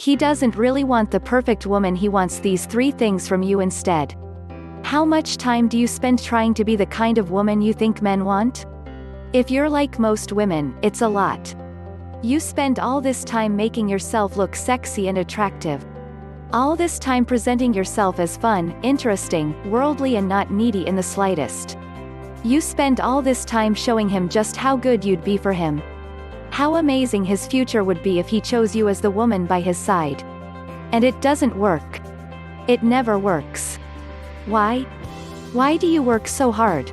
He doesn't really want the perfect woman, he wants these three things from you instead. How much time do you spend trying to be the kind of woman you think men want? If you're like most women, it's a lot. You spend all this time making yourself look sexy and attractive. All this time presenting yourself as fun, interesting, worldly and not needy in the slightest. You spend all this time showing him just how good you'd be for him. How amazing his future would be if he chose you as the woman by his side. And it doesn't work. It never works. Why? Why do you work so hard?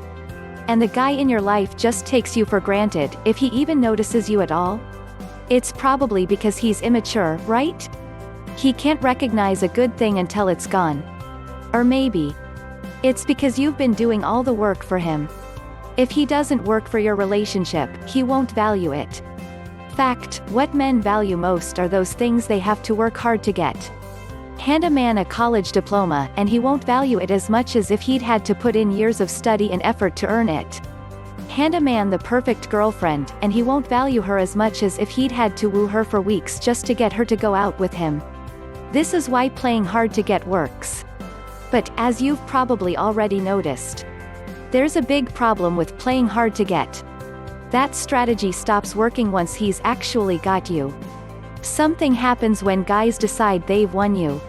And the guy in your life just takes you for granted, if he even notices you at all? It's probably because he's immature, right? He can't recognize a good thing until it's gone. Or maybe it's because you've been doing all the work for him. If he doesn't work for your relationship, he won't value it. Fact, what men value most are those things they have to work hard to get. Hand a man a college diploma, and he won't value it as much as if he'd had to put in years of study and effort to earn it. Hand a man the perfect girlfriend, and he won't value her as much as if he'd had to woo her for weeks just to get her to go out with him. This is why playing hard to get works. But, as you've probably already noticed, there's a big problem with playing hard to get. That strategy stops working once he's actually got you. Something happens when guys decide they've won you.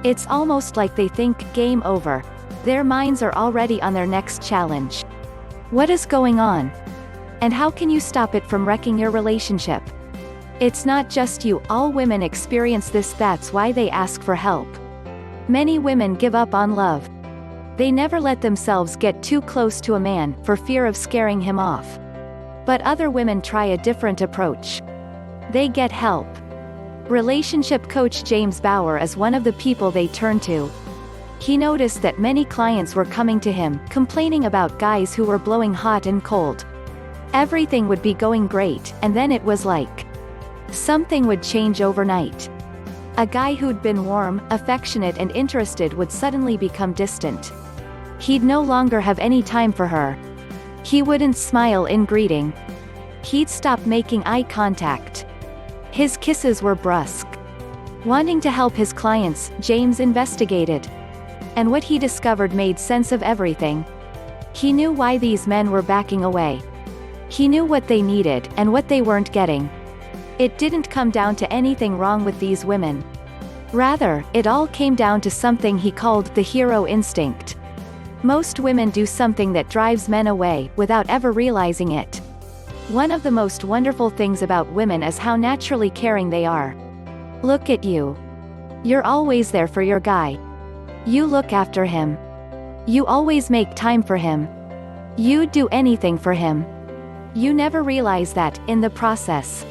It's almost like they think, game over. Their minds are already on their next challenge. What is going on? And how can you stop it from wrecking your relationship? It's not just you, all women experience this, that's why they ask for help. Many women give up on love. They never let themselves get too close to a man, for fear of scaring him off. But other women try a different approach. They get help. Relationship coach James Bauer is one of the people they turn to. He noticed that many clients were coming to him, complaining about guys who were blowing hot and cold. Everything would be going great, and then it was like something would change overnight. A guy who'd been warm, affectionate and interested would suddenly become distant. He'd no longer have any time for her. He wouldn't smile in greeting. He'd stop making eye contact. His kisses were brusque. Wanting to help his clients, James investigated. And what he discovered made sense of everything. He knew why these men were backing away. He knew what they needed, and what they weren't getting. It didn't come down to anything wrong with these women. Rather, it all came down to something he called the hero instinct. Most women do something that drives men away, without ever realizing it. One of the most wonderful things about women is how naturally caring they are. Look at you. You're always there for your guy. You look after him. You always make time for him. You'd do anything for him. You never realize that, in the process,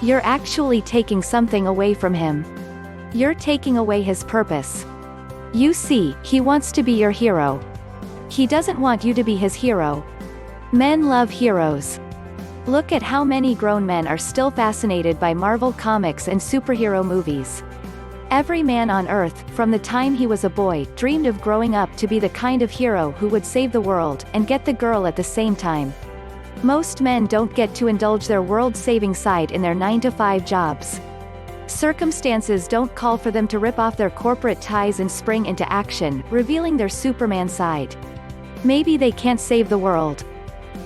you're actually taking something away from him. You're taking away his purpose. You see, he wants to be your hero. He doesn't want you to be his hero. Men love heroes. Look at how many grown men are still fascinated by Marvel comics and superhero movies. Every man on Earth, from the time he was a boy, dreamed of growing up to be the kind of hero who would save the world, and get the girl at the same time. Most men don't get to indulge their world-saving side in their 9-to-5 jobs. Circumstances don't call for them to rip off their corporate ties and spring into action, revealing their Superman side. Maybe they can't save the world,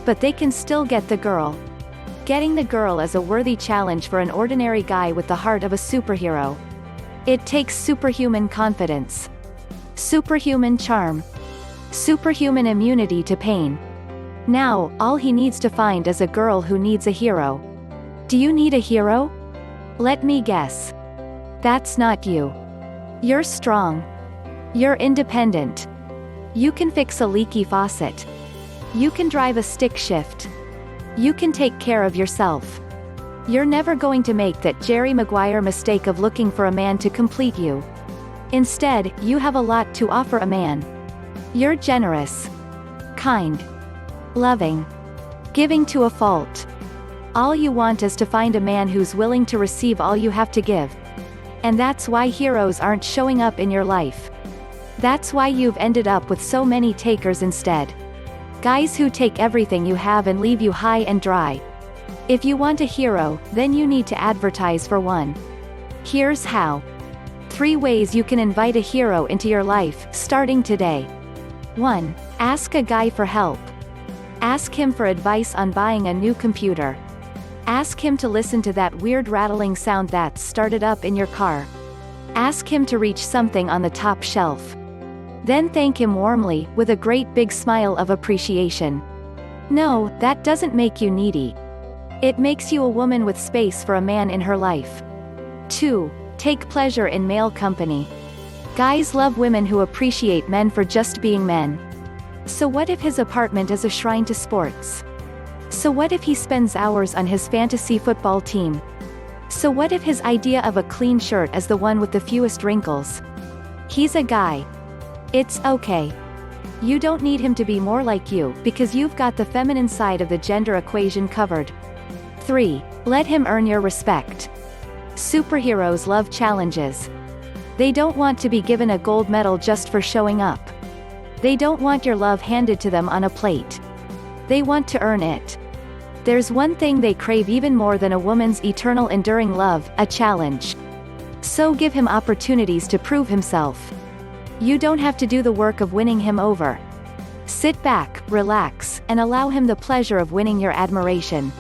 but they can still get the girl. Getting the girl is a worthy challenge for an ordinary guy with the heart of a superhero. It takes superhuman confidence, superhuman charm, superhuman immunity to pain. Now, all he needs to find is a girl who needs a hero. Do you need a hero? Let me guess. That's not you. You're strong. You're independent. You can fix a leaky faucet. You can drive a stick shift. You can take care of yourself. You're never going to make that Jerry Maguire mistake of looking for a man to complete you. Instead, you have a lot to offer a man. You're generous, kind, loving, giving to a fault. All you want is to find a man who's willing to receive all you have to give. And that's why heroes aren't showing up in your life. That's why you've ended up with so many takers instead. Guys who take everything you have and leave you high and dry. If you want a hero, then you need to advertise for one. Here's how. 3 ways you can invite a hero into your life, starting today. 1. Ask a guy for help. Ask him for advice on buying a new computer. Ask him to listen to that weird rattling sound that's started up in your car. Ask him to reach something on the top shelf. Then thank him warmly, with a great big smile of appreciation. No, that doesn't make you needy. It makes you a woman with space for a man in her life. 2. Take pleasure in male company. Guys love women who appreciate men for just being men. So what if his apartment is a shrine to sports? So what if he spends hours on his fantasy football team? So what if his idea of a clean shirt is the one with the fewest wrinkles? He's a guy. It's okay. You don't need him to be more like you, because you've got the feminine side of the gender equation covered. 3. Let him earn your respect. Superheroes love challenges. They don't want to be given a gold medal just for showing up. They don't want your love handed to them on a plate. They want to earn it. There's one thing they crave even more than a woman's eternal enduring love, a challenge. So give him opportunities to prove himself. You don't have to do the work of winning him over. Sit back, relax, and allow him the pleasure of winning your admiration.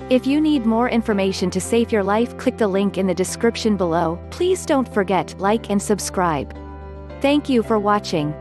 If you need more information to save your life, click the link in the description below. Please don't forget, like and subscribe. Thank you for watching.